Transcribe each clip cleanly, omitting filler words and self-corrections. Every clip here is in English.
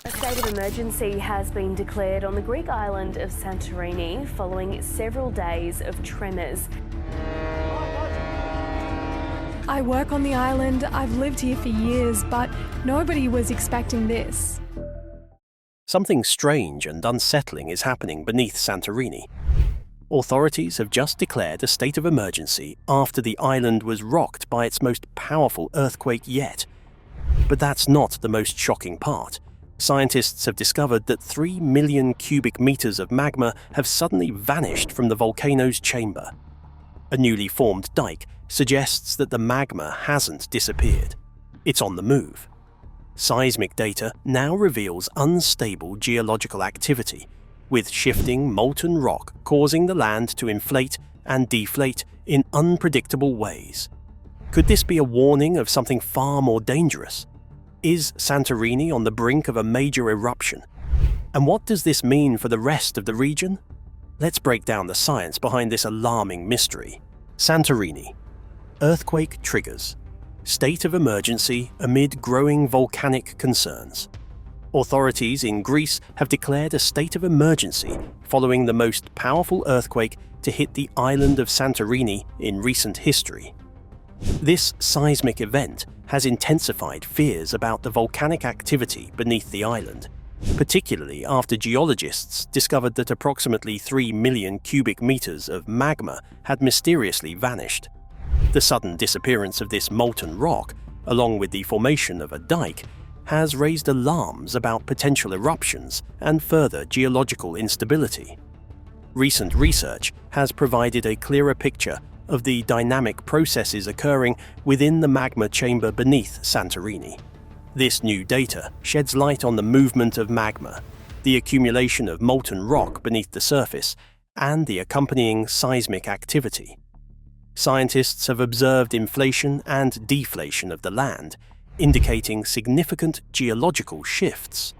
A state of emergency has been declared on the Greek island of Santorini following several days of tremors. I work on the island, I've lived here for years, but nobody was expecting this. Something strange and unsettling is happening beneath Santorini. Authorities have just declared a state of emergency after the island was rocked by its most powerful earthquake yet. But that's not the most shocking part. Scientists have discovered that 3 million cubic meters of magma have suddenly vanished from the volcano's chamber. A newly formed dike suggests that the magma hasn't disappeared. It's on the move. Seismic data now reveals unstable geological activity, with shifting molten rock causing the land to inflate and deflate in unpredictable ways. Could this be a warning of something far more dangerous? Is Santorini on the brink of a major eruption? And what does this mean for the rest of the region? Let's break down the science behind this alarming mystery. Santorini. Earthquake triggers. State of emergency amid growing volcanic concerns. Authorities in Greece have declared a state of emergency following the most powerful earthquake to hit the island of Santorini in recent history. This seismic event has intensified fears about the volcanic activity beneath the island, particularly after geologists discovered that approximately 3 million cubic meters of magma had mysteriously vanished. The sudden disappearance of this molten rock, along with the formation of a dike, has raised alarms about potential eruptions and further geological instability. Recent research has provided a clearer picture of the dynamic processes occurring within the magma chamber beneath Santorini. This new data sheds light on the movement of magma, the accumulation of molten rock beneath the surface, and the accompanying seismic activity. Scientists have observed inflation and deflation of the land, indicating significant geological shifts.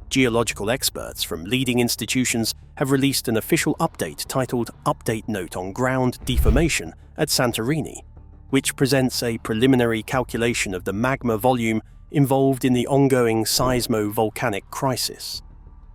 Geological experts from leading institutions have released an official update titled Update Note on Ground Deformation at Santorini, which presents a preliminary calculation of the magma volume involved in the ongoing seismo-volcanic crisis.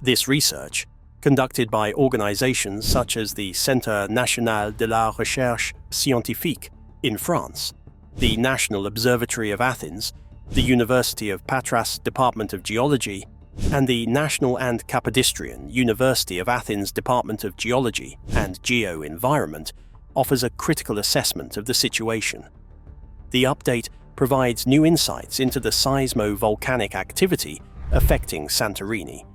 This research, conducted by organizations such as the Centre National de la Recherche Scientifique in France, the National Observatory of Athens, the University of Patras Department of Geology, and the National and Kapodistrian University of Athens Department of Geology and Geo-Environment, offers a critical assessment of the situation. The update provides new insights into the seismo-volcanic activity affecting Santorini,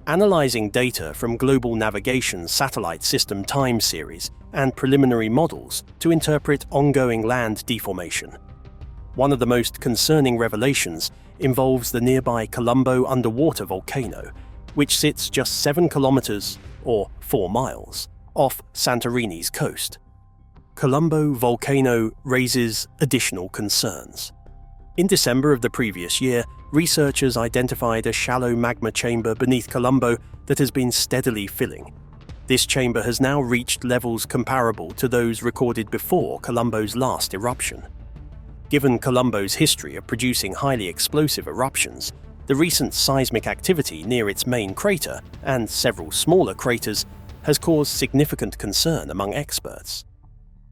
analyzing data from Global Navigation Satellite System time series and preliminary models to interpret ongoing land deformation. One of the most concerning revelations involves the nearby Columbo underwater volcano, which sits just 7 kilometers, or 4 miles, off Santorini's coast. Columbo volcano raises additional concerns. In December of the previous year, researchers identified a shallow magma chamber beneath Columbo that has been steadily filling. This chamber has now reached levels comparable to those recorded before Columbo's last eruption. Given Columbo's history of producing highly explosive eruptions, the recent seismic activity near its main crater and several smaller craters has caused significant concern among experts.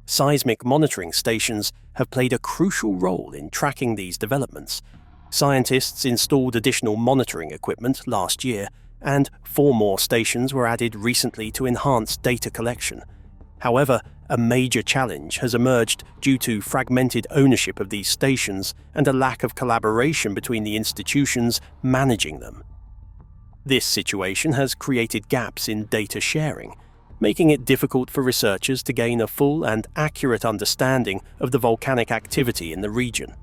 Seismic monitoring stations have played a crucial role in tracking these developments. Scientists installed additional monitoring equipment last year, and 4 more stations were added recently to enhance data collection. However, a major challenge has emerged due to fragmented ownership of these stations and a lack of collaboration between the institutions managing them. This situation has created gaps in data sharing, making it difficult for researchers to gain a full and accurate understanding of the volcanic activity in the region.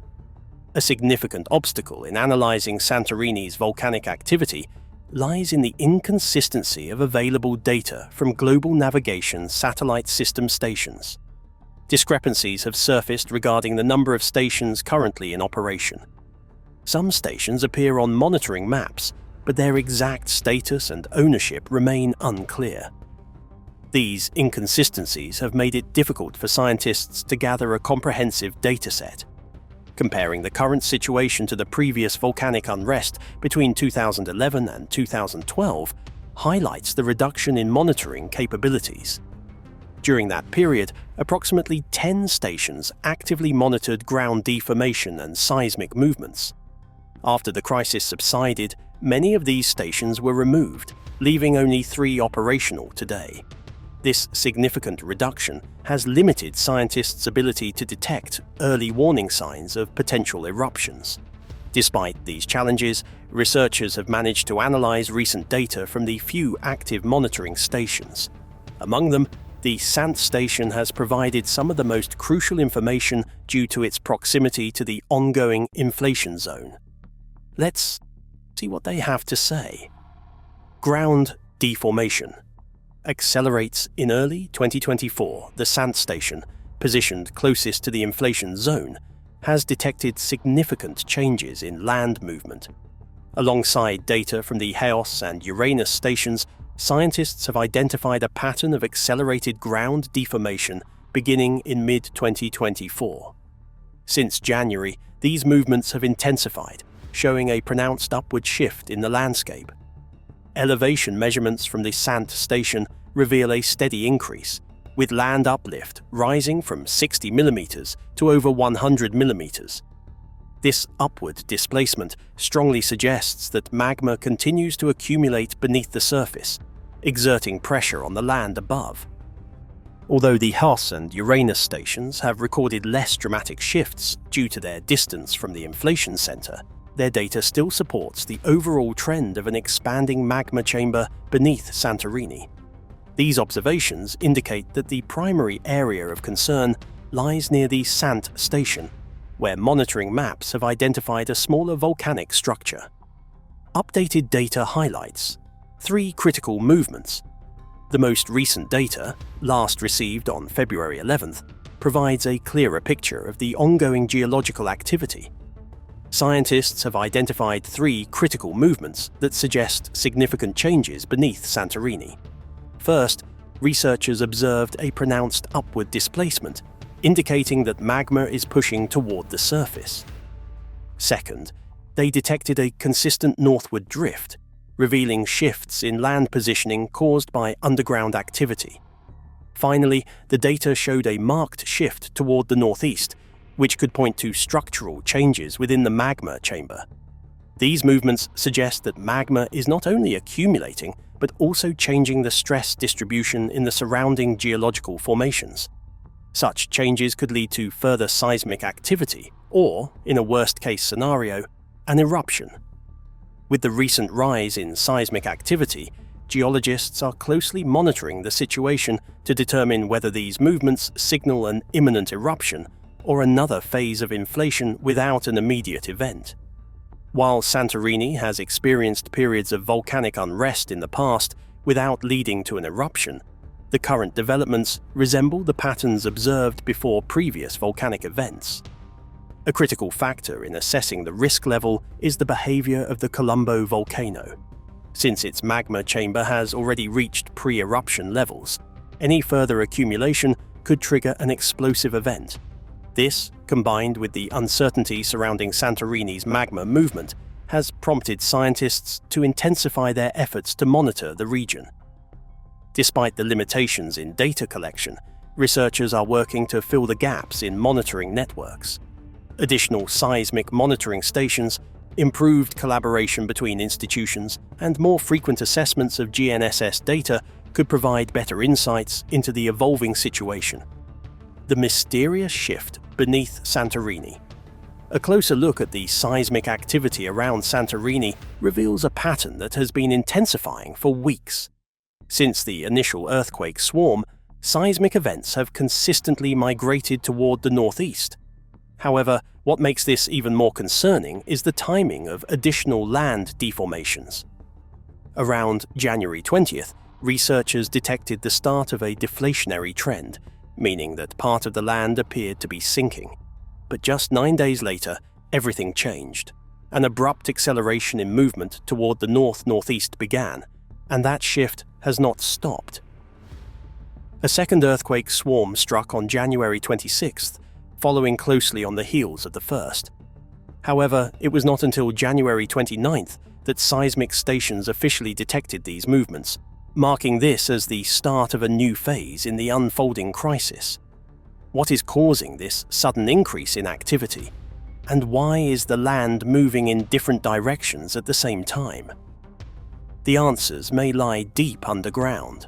A significant obstacle in analyzing Santorini's volcanic activity lies in the inconsistency of available data from Global Navigation Satellite System stations. Discrepancies have surfaced regarding the number of stations currently in operation. Some stations appear on monitoring maps, but their exact status and ownership remain unclear. These inconsistencies have made it difficult for scientists to gather a comprehensive dataset. Comparing the current situation to the previous volcanic unrest between 2011 and 2012 highlights the reduction in monitoring capabilities. During that period, approximately 10 stations actively monitored ground deformation and seismic movements. After the crisis subsided, many of these stations were removed, leaving only 3 operational today. This significant reduction has limited scientists' ability to detect early warning signs of potential eruptions. Despite these challenges, researchers have managed to analyze recent data from the few active monitoring stations. Among them, the Sant station has provided some of the most crucial information due to its proximity to the ongoing inflation zone. Let's see what they have to say. Ground deformation. Accelerates in early 2024, the Sant station, positioned closest to the inflation zone, has detected significant changes in land movement. Alongside data from the Heos and Uranus stations, scientists have identified a pattern of accelerated ground deformation beginning in mid-2024. Since January, these movements have intensified, showing a pronounced upward shift in the landscape. Elevation measurements from the Sant station reveal a steady increase, with land uplift rising from 60 millimeters to over 100 millimeters. This upward displacement strongly suggests that magma continues to accumulate beneath the surface, exerting pressure on the land above. Although the Heos and Uranus stations have recorded less dramatic shifts due to their distance from the inflation center, their data still supports the overall trend of an expanding magma chamber beneath Santorini. These observations indicate that the primary area of concern lies near the Sant station, where monitoring maps have identified a smaller volcanic structure. Updated data highlights 3 critical movements. The most recent data, last received on February 11th, provides a clearer picture of the ongoing geological activity. Scientists have identified 3 critical movements that suggest significant changes beneath Santorini. First, researchers observed a pronounced upward displacement, indicating that magma is pushing toward the surface. Second, they detected a consistent northward drift, revealing shifts in land positioning caused by underground activity. Finally, the data showed a marked shift toward the northeast, which could point to structural changes within the magma chamber. These movements suggest that magma is not only accumulating, but also changing the stress distribution in the surrounding geological formations. Such changes could lead to further seismic activity, or, in a worst-case scenario, an eruption. With the recent rise in seismic activity, geologists are closely monitoring the situation to determine whether these movements signal an imminent eruption or another phase of inflation without an immediate event. While Santorini has experienced periods of volcanic unrest in the past without leading to an eruption, the current developments resemble the patterns observed before previous volcanic events. A critical factor in assessing the risk level is the behavior of the Columbo volcano. Since its magma chamber has already reached pre-eruption levels, any further accumulation could trigger an explosive event. This, combined with the uncertainty surrounding Santorini's magma movement, has prompted scientists to intensify their efforts to monitor the region. Despite the limitations in data collection, researchers are working to fill the gaps in monitoring networks. Additional seismic monitoring stations, improved collaboration between institutions, and more frequent assessments of GNSS data could provide better insights into the evolving situation. The mysterious shift beneath Santorini. A closer look at the seismic activity around Santorini reveals a pattern that has been intensifying for weeks. Since the initial earthquake swarm, seismic events have consistently migrated toward the northeast. However, what makes this even more concerning is the timing of additional land deformations. Around January 20th, researchers detected the start of a deflationary trend, meaning that part of the land appeared to be sinking. But just 9 days later, everything changed. An abrupt acceleration in movement toward the north-northeast began, and that shift has not stopped. A second earthquake swarm struck on January 26th, following closely on the heels of the first. However, it was not until January 29th that seismic stations officially detected these movements, marking this as the start of a new phase in the unfolding crisis. What is causing this sudden increase in activity? And why is the land moving in different directions at the same time? The answers may lie deep underground.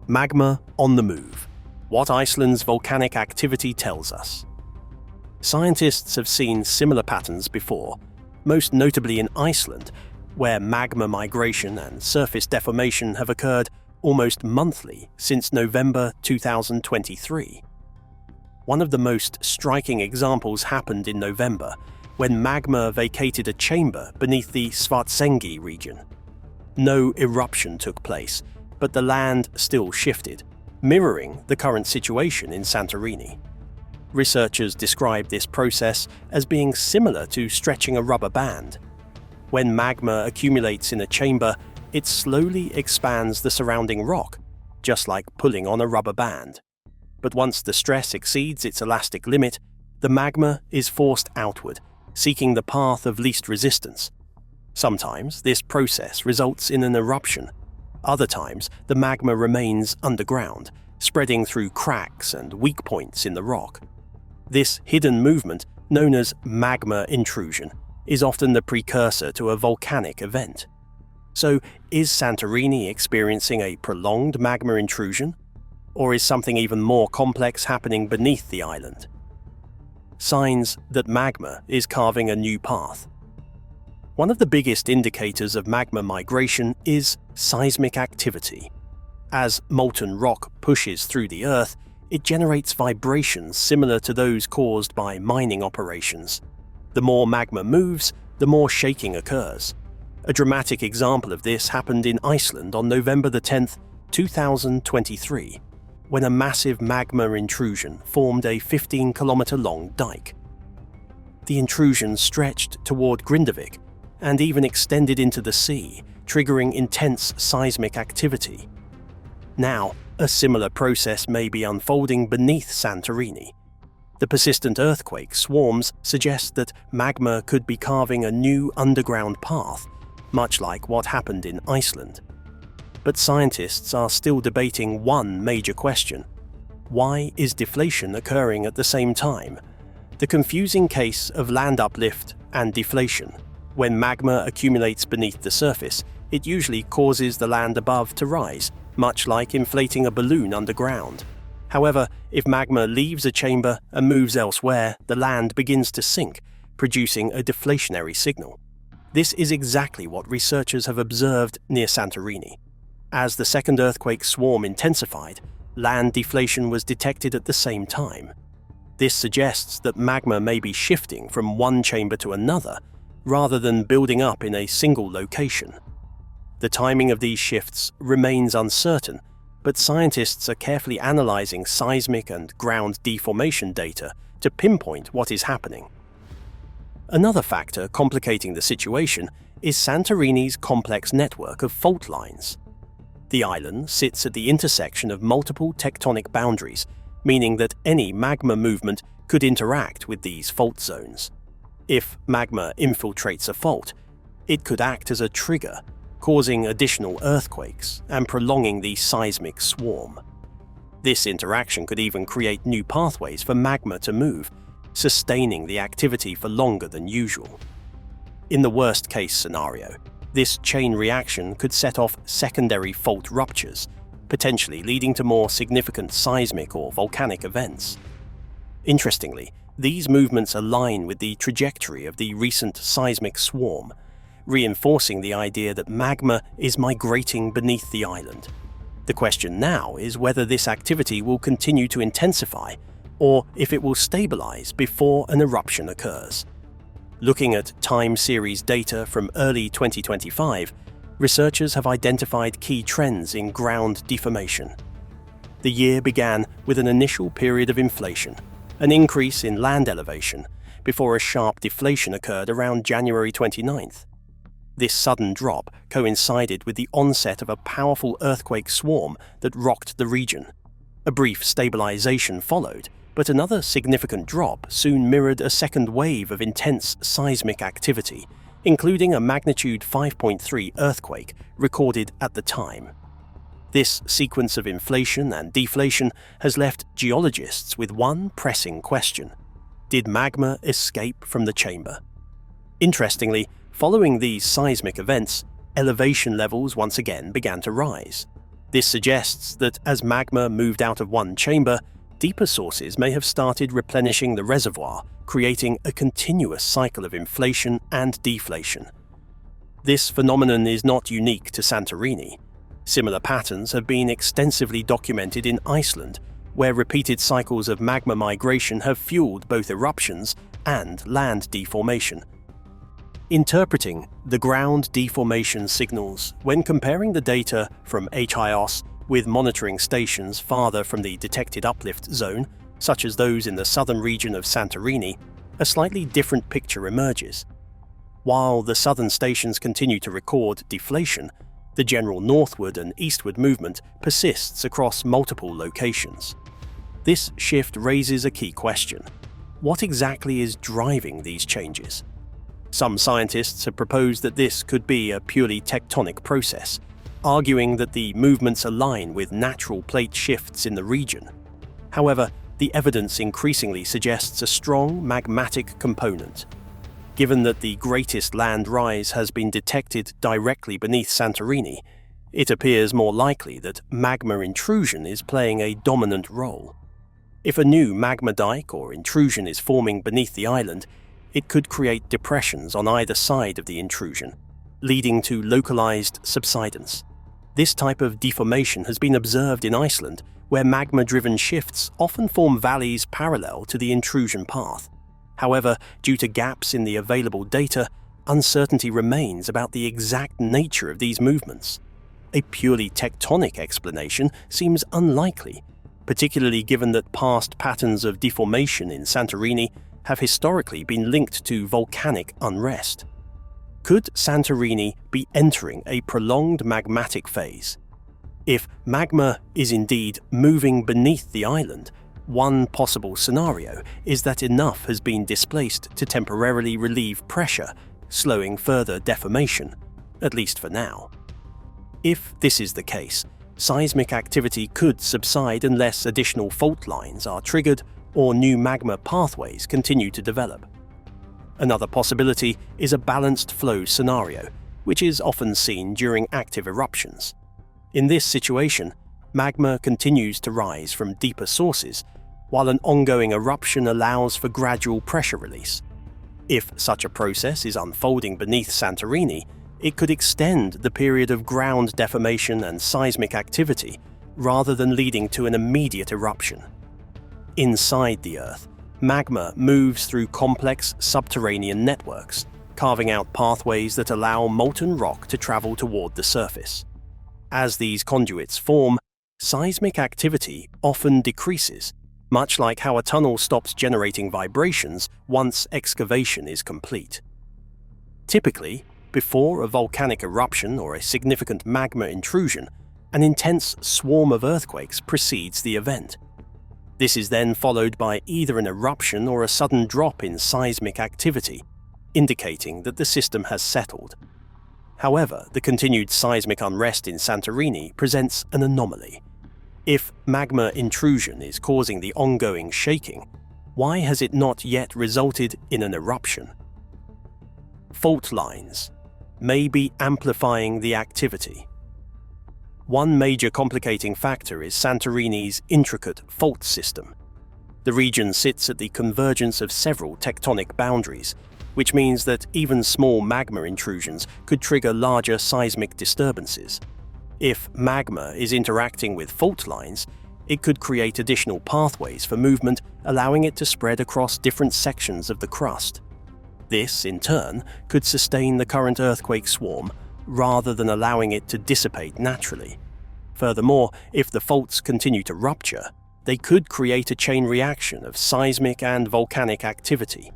Magma on the move. What Iceland's volcanic activity tells us. Scientists have seen similar patterns before, most notably in Iceland, where magma migration and surface deformation have occurred almost monthly since November 2023. One of the most striking examples happened in November, when magma vacated a chamber beneath the Svartsengi region. No eruption took place, but the land still shifted, mirroring the current situation in Santorini. Researchers describe this process as being similar to stretching a rubber band. When magma accumulates in a chamber, it slowly expands the surrounding rock, just like pulling on a rubber band. But once the stress exceeds its elastic limit, the magma is forced outward, seeking the path of least resistance. Sometimes this process results in an eruption. Other times, the magma remains underground, spreading through cracks and weak points in the rock. This hidden movement, known as magma intrusion, is often the precursor to a volcanic event. So, is Santorini experiencing a prolonged magma intrusion? Or is something even more complex happening beneath the island? Signs that magma is carving a new path. One of the biggest indicators of magma migration is seismic activity. As molten rock pushes through the earth, it generates vibrations similar to those caused by mining operations. The more magma moves, the more shaking occurs. A dramatic example of this happened in Iceland on November 10, 2023, when a massive magma intrusion formed a 15-kilometer-long dike. The intrusion stretched toward Grindavik and even extended into the sea, triggering intense seismic activity. Now, a similar process may be unfolding beneath Santorini. The persistent earthquake swarms suggest that magma could be carving a new underground path, much like what happened in Iceland. But scientists are still debating one major question: why is deflation occurring at the same time? The confusing case of land uplift and deflation. When magma accumulates beneath the surface, it usually causes the land above to rise, much like inflating a balloon underground. However, if magma leaves a chamber and moves elsewhere, the land begins to sink, producing a deflationary signal. This is exactly what researchers have observed near Santorini. As the second earthquake swarm intensified, land deflation was detected at the same time. This suggests that magma may be shifting from one chamber to another, rather than building up in a single location. The timing of these shifts remains uncertain, but scientists are carefully analyzing seismic and ground deformation data to pinpoint what is happening. Another factor complicating the situation is Santorini's complex network of fault lines. The island sits at the intersection of multiple tectonic boundaries, meaning that any magma movement could interact with these fault zones. If magma infiltrates a fault, it could act as a trigger, causing additional earthquakes and prolonging the seismic swarm. This interaction could even create new pathways for magma to move, sustaining the activity for longer than usual. In the worst-case scenario, this chain reaction could set off secondary fault ruptures, potentially leading to more significant seismic or volcanic events. Interestingly, these movements align with the trajectory of the recent seismic swarm, reinforcing the idea that magma is migrating beneath the island. The question now is whether this activity will continue to intensify, or if it will stabilize before an eruption occurs. Looking at time series data from early 2025, researchers have identified key trends in ground deformation. The year began with an initial period of inflation, an increase in land elevation, before a sharp deflation occurred around January 29th. This sudden drop coincided with the onset of a powerful earthquake swarm that rocked the region. A brief stabilization followed, but another significant drop soon mirrored a second wave of intense seismic activity, including a magnitude 5.3 earthquake recorded at the time. This sequence of inflation and deflation has left geologists with one pressing question: did magma escape from the chamber? Interestingly, following these seismic events, elevation levels once again began to rise. This suggests that as magma moved out of one chamber, deeper sources may have started replenishing the reservoir, creating a continuous cycle of inflation and deflation. This phenomenon is not unique to Santorini. Similar patterns have been extensively documented in Iceland, where repeated cycles of magma migration have fueled both eruptions and land deformation. Interpreting the ground deformation signals when comparing the data from HIOS with monitoring stations farther from the detected uplift zone, such as those in the southern region of Santorini, a slightly different picture emerges. While the southern stations continue to record deflation, the general northward and eastward movement persists across multiple locations. This shift raises a key question: what exactly is driving these changes? Some scientists have proposed that this could be a purely tectonic process, arguing that the movements align with natural plate shifts in the region. However, the evidence increasingly suggests a strong magmatic component. Given that the greatest land rise has been detected directly beneath Santorini, it appears more likely that magma intrusion is playing a dominant role. If a new magma dike or intrusion is forming beneath the island, it could create depressions on either side of the intrusion, leading to localized subsidence. This type of deformation has been observed in Iceland, where magma-driven shifts often form valleys parallel to the intrusion path. However, due to gaps in the available data, uncertainty remains about the exact nature of these movements. A purely tectonic explanation seems unlikely, particularly given that past patterns of deformation in Santorini have historically been linked to volcanic unrest. Could Santorini be entering a prolonged magmatic phase? If magma is indeed moving beneath the island, one possible scenario is that enough has been displaced to temporarily relieve pressure, slowing further deformation, at least for now. If this is the case, seismic activity could subside unless additional fault lines are triggered or new magma pathways continue to develop. Another possibility is a balanced flow scenario, which is often seen during active eruptions. In this situation, magma continues to rise from deeper sources, while an ongoing eruption allows for gradual pressure release. If such a process is unfolding beneath Santorini, it could extend the period of ground deformation and seismic activity, rather than leading to an immediate eruption. Inside the Earth, magma moves through complex subterranean networks, carving out pathways that allow molten rock to travel toward the surface. As these conduits form, seismic activity often decreases, much like how a tunnel stops generating vibrations once excavation is complete. Typically, before a volcanic eruption or a significant magma intrusion, an intense swarm of earthquakes precedes the event. This is then followed by either an eruption or a sudden drop in seismic activity, indicating that the system has settled. However, the continued seismic unrest in Santorini presents an anomaly. If magma intrusion is causing the ongoing shaking, why has it not yet resulted in an eruption? Fault lines may be amplifying the activity. One major complicating factor is Santorini's intricate fault system. The region sits at the convergence of several tectonic boundaries, which means that even small magma intrusions could trigger larger seismic disturbances. If magma is interacting with fault lines, it could create additional pathways for movement, allowing it to spread across different sections of the crust. This, in turn, could sustain the current earthquake swarm, rather than allowing it to dissipate naturally. Furthermore, if the faults continue to rupture, they could create a chain reaction of seismic and volcanic activity.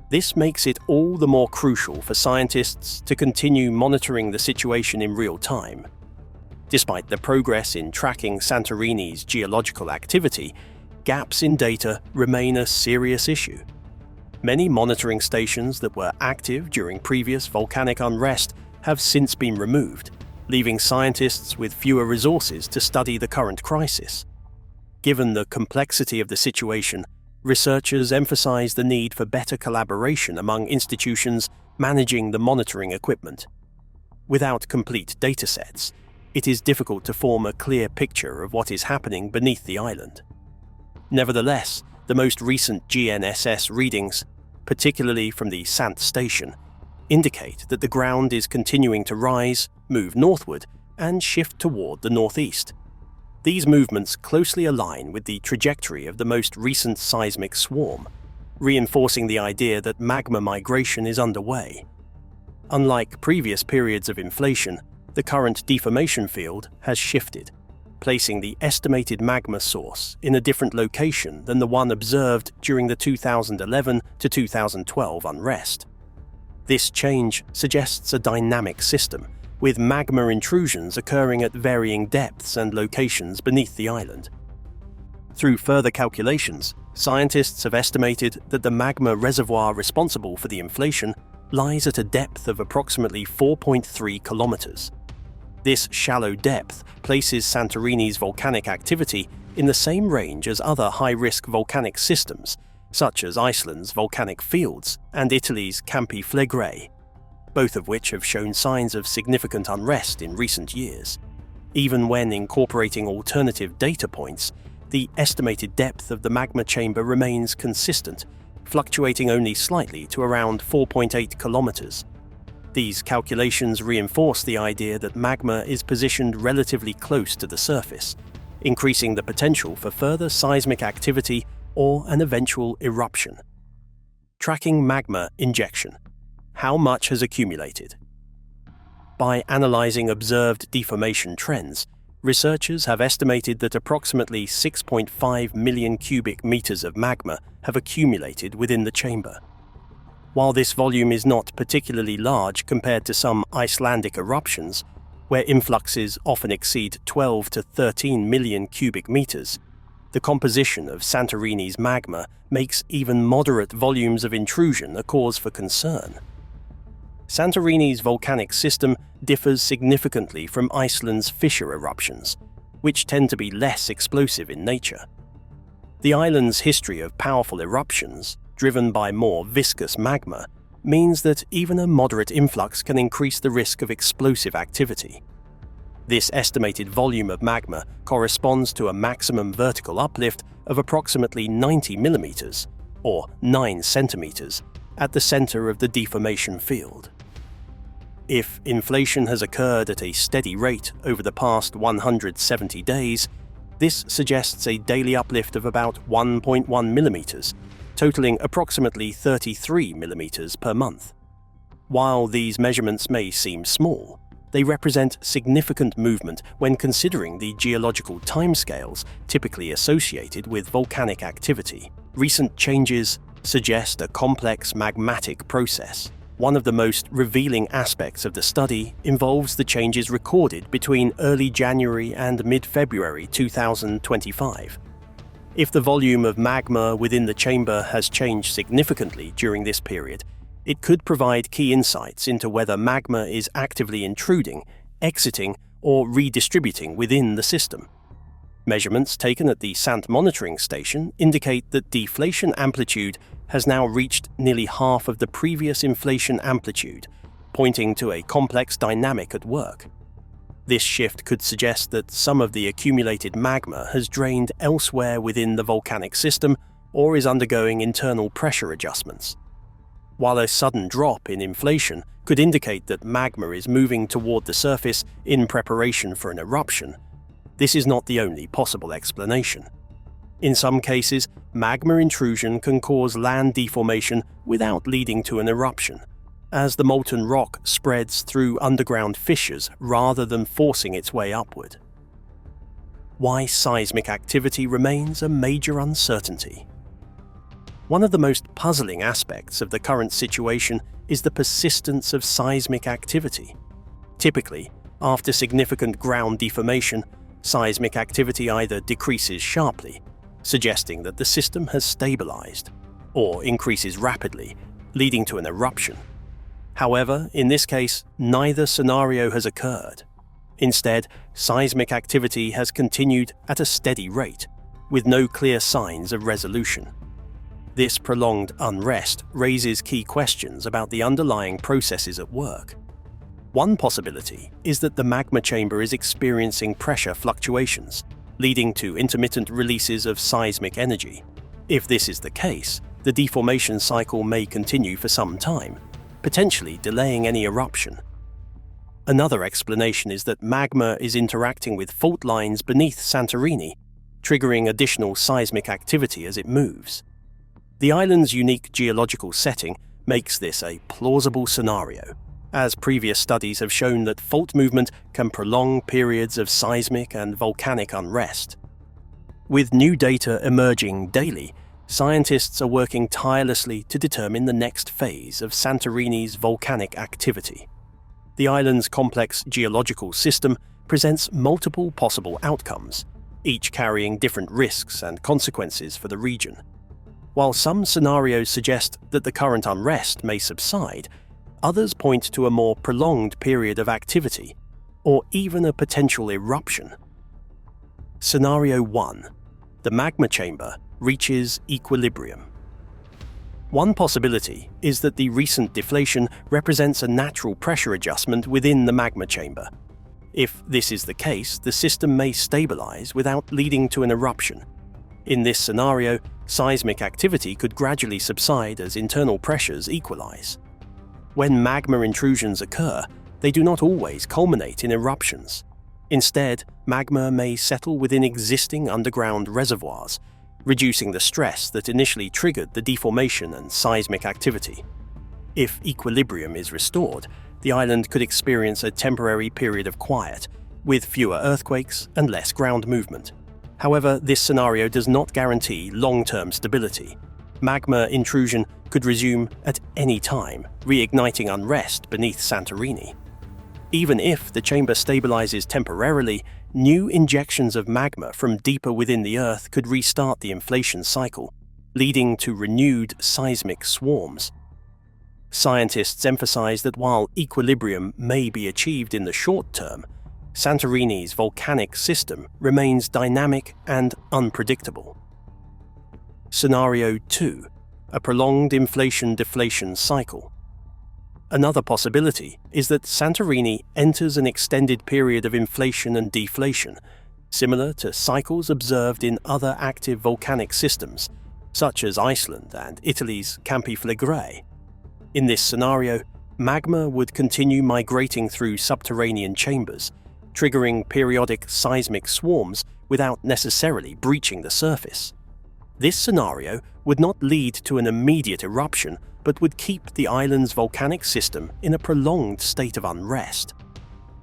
This makes it all the more crucial for scientists to continue monitoring the situation in real time. Despite the progress in tracking Santorini's geological activity, gaps in data remain a serious issue. Many monitoring stations that were active during previous volcanic unrest have since been removed, leaving scientists with fewer resources to study the current crisis. Given the complexity of the situation, researchers emphasize the need for better collaboration among institutions managing the monitoring equipment. Without complete datasets, it is difficult to form a clear picture of what is happening beneath the island. Nevertheless, the most recent GNSS readings, particularly from the Sant station, indicate that the ground is continuing to rise, move northward, and shift toward the northeast. These movements closely align with the trajectory of the most recent seismic swarm, reinforcing the idea that magma migration is underway. Unlike previous periods of inflation, the current deformation field has shifted, placing the estimated magma source in a different location than the one observed during the 2011 to 2012 unrest. This change suggests a dynamic system, with magma intrusions occurring at varying depths and locations beneath the island. Through further calculations, scientists have estimated that the magma reservoir responsible for the inflation lies at a depth of approximately 4.3 kilometers. This shallow depth places Santorini's volcanic activity in the same range as other high-risk volcanic systems, such as Iceland's volcanic fields and Italy's Campi Flegrei, both of which have shown signs of significant unrest in recent years. Even when incorporating alternative data points, the estimated depth of the magma chamber remains consistent, fluctuating only slightly to around 4.8 kilometers. These calculations reinforce the idea that magma is positioned relatively close to the surface, increasing the potential for further seismic activity or an eventual eruption. Tracking magma injection. How much has accumulated? By analyzing observed deformation trends, researchers have estimated that approximately 6.5 million cubic meters of magma have accumulated within the chamber. While this volume is not particularly large compared to some Icelandic eruptions, where influxes often exceed 12 to 13 million cubic meters, the composition of Santorini's magma makes even moderate volumes of intrusion a cause for concern. Santorini's volcanic system differs significantly from Iceland's fissure eruptions, which tend to be less explosive in nature. The island's history of powerful eruptions, driven by more viscous magma, means that even a moderate influx can increase the risk of explosive activity. This estimated volume of magma corresponds to a maximum vertical uplift of approximately 90 millimeters, or 9 centimeters, at the center of the deformation field. If inflation has occurred at a steady rate over the past 170 days, this suggests a daily uplift of about 1.1 millimeters, totaling approximately 33 millimeters per month. While these measurements may seem small, they represent significant movement when considering the geological timescales typically associated with volcanic activity. Recent changes suggest a complex magmatic process. One of the most revealing aspects of the study involves the changes recorded between early January and mid-February 2025. If the volume of magma within the chamber has changed significantly during this period, it could provide key insights into whether magma is actively intruding, exiting, or redistributing within the system. Measurements taken at the Sant monitoring station indicate that deflation amplitude has now reached nearly half of the previous inflation amplitude, pointing to a complex dynamic at work. This shift could suggest that some of the accumulated magma has drained elsewhere within the volcanic system or is undergoing internal pressure adjustments. While a sudden drop in inflation could indicate that magma is moving toward the surface in preparation for an eruption, this is not the only possible explanation. In some cases, magma intrusion can cause land deformation without leading to an eruption, as the molten rock spreads through underground fissures rather than forcing its way upward. Why seismic activity remains a major uncertainty. One of the most puzzling aspects of the current situation is the persistence of seismic activity. Typically, after significant ground deformation, seismic activity either decreases sharply, suggesting that the system has stabilized, or increases rapidly, leading to an eruption. However, in this case, neither scenario has occurred. Instead, seismic activity has continued at a steady rate, with no clear signs of resolution. This prolonged unrest raises key questions about the underlying processes at work. One possibility is that the magma chamber is experiencing pressure fluctuations, leading to intermittent releases of seismic energy. If this is the case, the deformation cycle may continue for some time, potentially delaying any eruption. Another explanation is that magma is interacting with fault lines beneath Santorini, triggering additional seismic activity as it moves. The island's unique geological setting makes this a plausible scenario, as previous studies have shown that fault movement can prolong periods of seismic and volcanic unrest. With new data emerging daily, scientists are working tirelessly to determine the next phase of Santorini's volcanic activity. The island's complex geological system presents multiple possible outcomes, each carrying different risks and consequences for the region. While some scenarios suggest that the current unrest may subside, others point to a more prolonged period of activity, or even a potential eruption. Scenario 1. The magma chamber reaches equilibrium. One possibility is that the recent deflation represents a natural pressure adjustment within the magma chamber. If this is the case, the system may stabilize without leading to an eruption. In this scenario, seismic activity could gradually subside as internal pressures equalize. When magma intrusions occur, they do not always culminate in eruptions. Instead, magma may settle within existing underground reservoirs, reducing the stress that initially triggered the deformation and seismic activity. If equilibrium is restored, the island could experience a temporary period of quiet, with fewer earthquakes and less ground movement. However, this scenario does not guarantee long-term stability. Magma intrusion could resume at any time, reigniting unrest beneath Santorini. Even if the chamber stabilizes temporarily, new injections of magma from deeper within the Earth could restart the inflation cycle, leading to renewed seismic swarms. Scientists emphasize that while equilibrium may be achieved in the short term, Santorini's volcanic system remains dynamic and unpredictable. Scenario 2. A prolonged inflation-deflation cycle. Another possibility is that Santorini enters an extended period of inflation and deflation, similar to cycles observed in other active volcanic systems, such as Iceland and Italy's Campi Flegrei. In this scenario, magma would continue migrating through subterranean chambers, triggering periodic seismic swarms without necessarily breaching the surface. This scenario would not lead to an immediate eruption, but would keep the island's volcanic system in a prolonged state of unrest.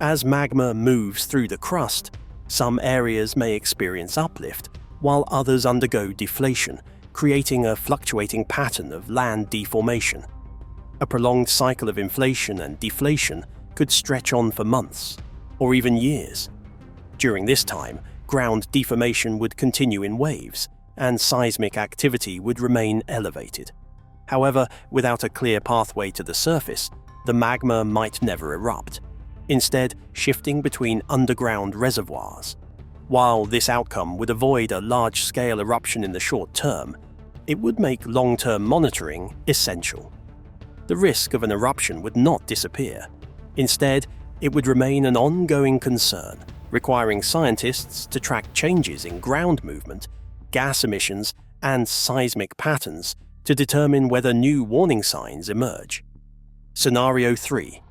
As magma moves through the crust, some areas may experience uplift, while others undergo deflation, creating a fluctuating pattern of land deformation. A prolonged cycle of inflation and deflation could stretch on for months, or even years. During this time, ground deformation would continue in waves, and seismic activity would remain elevated. However, without a clear pathway to the surface, the magma might never erupt, instead shifting between underground reservoirs. While this outcome would avoid a large-scale eruption in the short term, it would make long-term monitoring essential. The risk of an eruption would not disappear. Instead, it would remain an ongoing concern, requiring scientists to track changes in ground movement, gas emissions, and seismic patterns to determine whether new warning signs emerge. Scenario 3.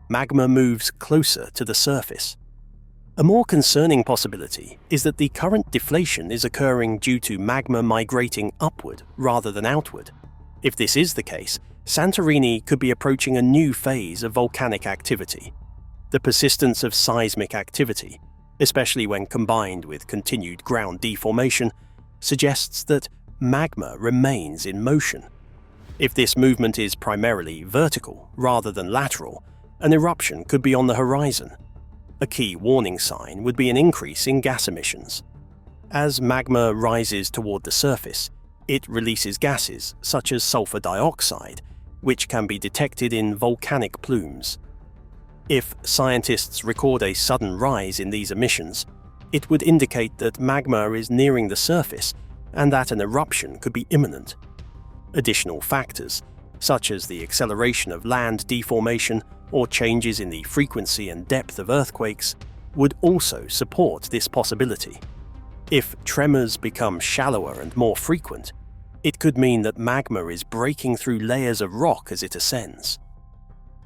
Magma moves closer to the surface. A more concerning possibility is that the current deflation is occurring due to magma migrating upward rather than outward. If this is the case, Santorini could be approaching a new phase of volcanic activity. The persistence of seismic activity, especially when combined with continued ground deformation, suggests that magma remains in motion. If this movement is primarily vertical rather than lateral, an eruption could be on the horizon. A key warning sign would be an increase in gas emissions. As magma rises toward the surface, it releases gases such as sulfur dioxide, which can be detected in volcanic plumes. If scientists record a sudden rise in these emissions, it would indicate that magma is nearing the surface and that an eruption could be imminent. Additional factors, such as the acceleration of land deformation or changes in the frequency and depth of earthquakes, would also support this possibility. If tremors become shallower and more frequent, it could mean that magma is breaking through layers of rock as it ascends.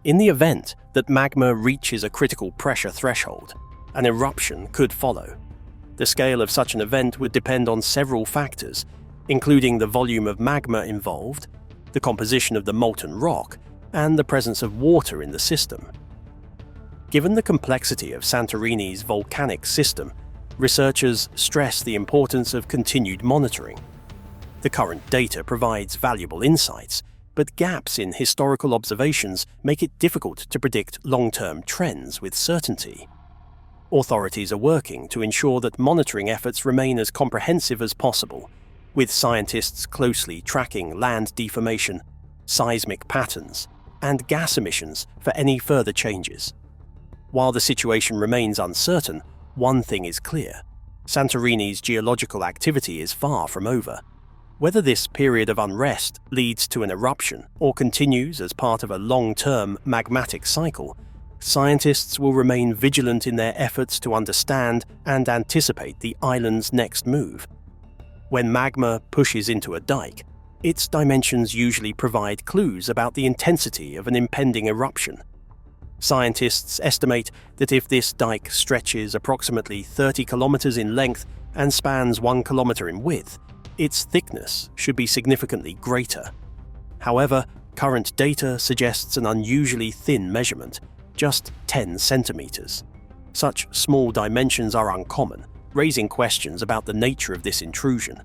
In the event that magma reaches a critical pressure threshold, an eruption could follow. The scale of such an event would depend on several factors, including the volume of magma involved, the composition of the molten rock, and the presence of water in the system. Given the complexity of Santorini's volcanic system, researchers stress the importance of continued monitoring. The current data provides valuable insights, but gaps in historical observations make it difficult to predict long-term trends with certainty. Authorities are working to ensure that monitoring efforts remain as comprehensive as possible, with scientists closely tracking land deformation, seismic patterns, and gas emissions for any further changes. While the situation remains uncertain, one thing is clear: Santorini's geological activity is far from over. Whether this period of unrest leads to an eruption or continues as part of a long-term magmatic cycle, scientists will remain vigilant in their efforts to understand and anticipate the island's next move. When magma pushes into a dike, its dimensions usually provide clues about the intensity of an impending eruption. Scientists estimate that if this dike stretches approximately 30 kilometers in length and spans 1 kilometer in width, its thickness should be significantly greater. However, current data suggests an unusually thin measurement, just 10 centimeters. Such small dimensions are uncommon, raising questions about the nature of this intrusion.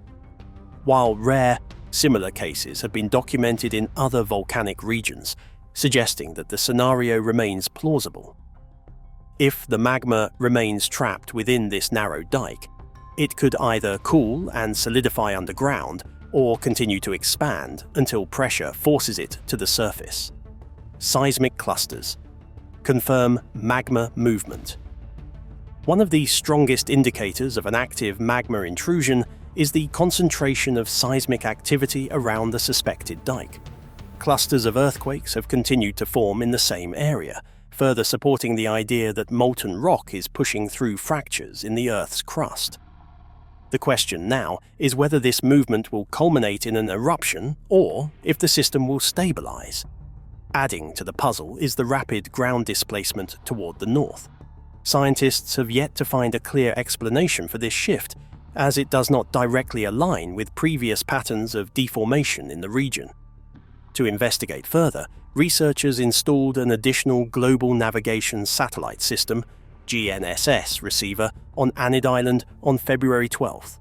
While rare, similar cases have been documented in other volcanic regions, suggesting that the scenario remains plausible. If the magma remains trapped within this narrow dike, it could either cool and solidify underground or continue to expand until pressure forces it to the surface. Seismic clusters confirm magma movement. One of the strongest indicators of an active magma intrusion is the concentration of seismic activity around the suspected dike. Clusters of earthquakes have continued to form in the same area, further supporting the idea that molten rock is pushing through fractures in the Earth's crust. The question now is whether this movement will culminate in an eruption or if the system will stabilize. Adding to the puzzle is the rapid ground displacement toward the north. Scientists have yet to find a clear explanation for this shift, as it does not directly align with previous patterns of deformation in the region. To investigate further, researchers installed an additional Global Navigation Satellite System (GNSS) receiver on Anid Island on February 12th.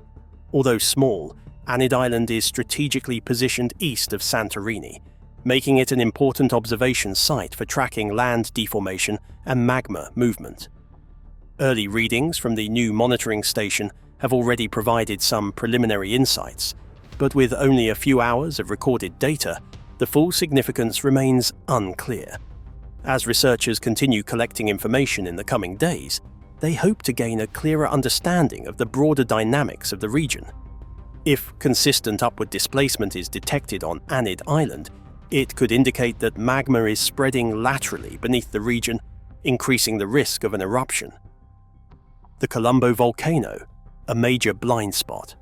Although small, Anid Island is strategically positioned east of Santorini, making it an important observation site for tracking land deformation and magma movement. Early readings from the new monitoring station have already provided some preliminary insights, but with only a few hours of recorded data, the full significance remains unclear. As researchers continue collecting information in the coming days, they hope to gain a clearer understanding of the broader dynamics of the region. If consistent upward displacement is detected on Anid Island, it could indicate that magma is spreading laterally beneath the region, increasing the risk of an eruption. The Columbo volcano, a major blind spot.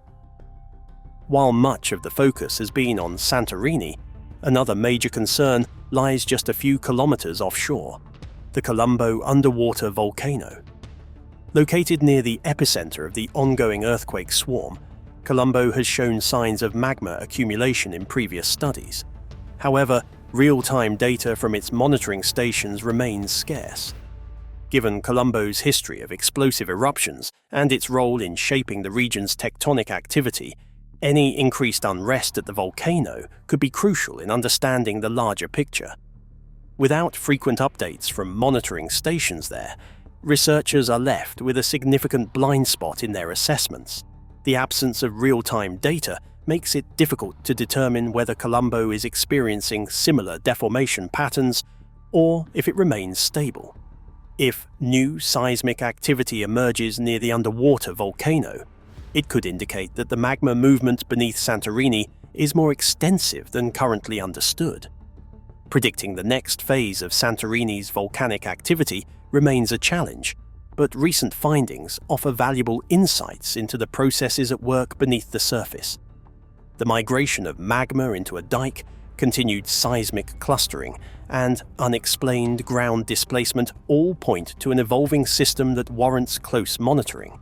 While much of the focus has been on Santorini, another major concern lies just a few kilometers offshore, the Columbo underwater volcano. Located near the epicenter of the ongoing earthquake swarm, Columbo has shown signs of magma accumulation in previous studies. However, real-time data from its monitoring stations remains scarce. Given Columbo's history of explosive eruptions and its role in shaping the region's tectonic activity, any increased unrest at the volcano could be crucial in understanding the larger picture. Without frequent updates from monitoring stations there, researchers are left with a significant blind spot in their assessments. the absence of real-time data makes it difficult to determine whether Columbo is experiencing similar deformation patterns or if it remains stable. If new seismic activity emerges near the underwater volcano, it could indicate that the magma movement beneath Santorini is more extensive than currently understood. Predicting the next phase of Santorini's volcanic activity remains a challenge, but recent findings offer valuable insights into the processes at work beneath the surface. The migration of magma into a dike, continued seismic clustering, and unexplained ground displacement all point to an evolving system that warrants close monitoring.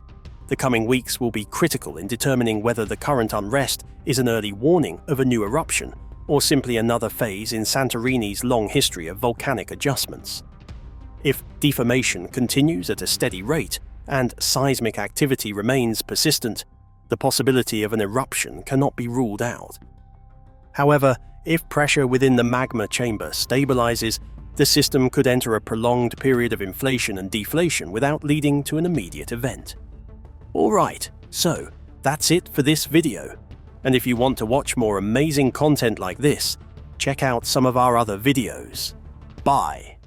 The coming weeks will be critical in determining whether the current unrest is an early warning of a new eruption or simply another phase in Santorini's long history of volcanic adjustments. If deformation continues at a steady rate and seismic activity remains persistent, the possibility of an eruption cannot be ruled out. However, if pressure within the magma chamber stabilizes, the system could enter a prolonged period of inflation and deflation without leading to an immediate event. Alright, so that's it for this video. And if you want to watch more amazing content like this, check out some of our other videos. Bye!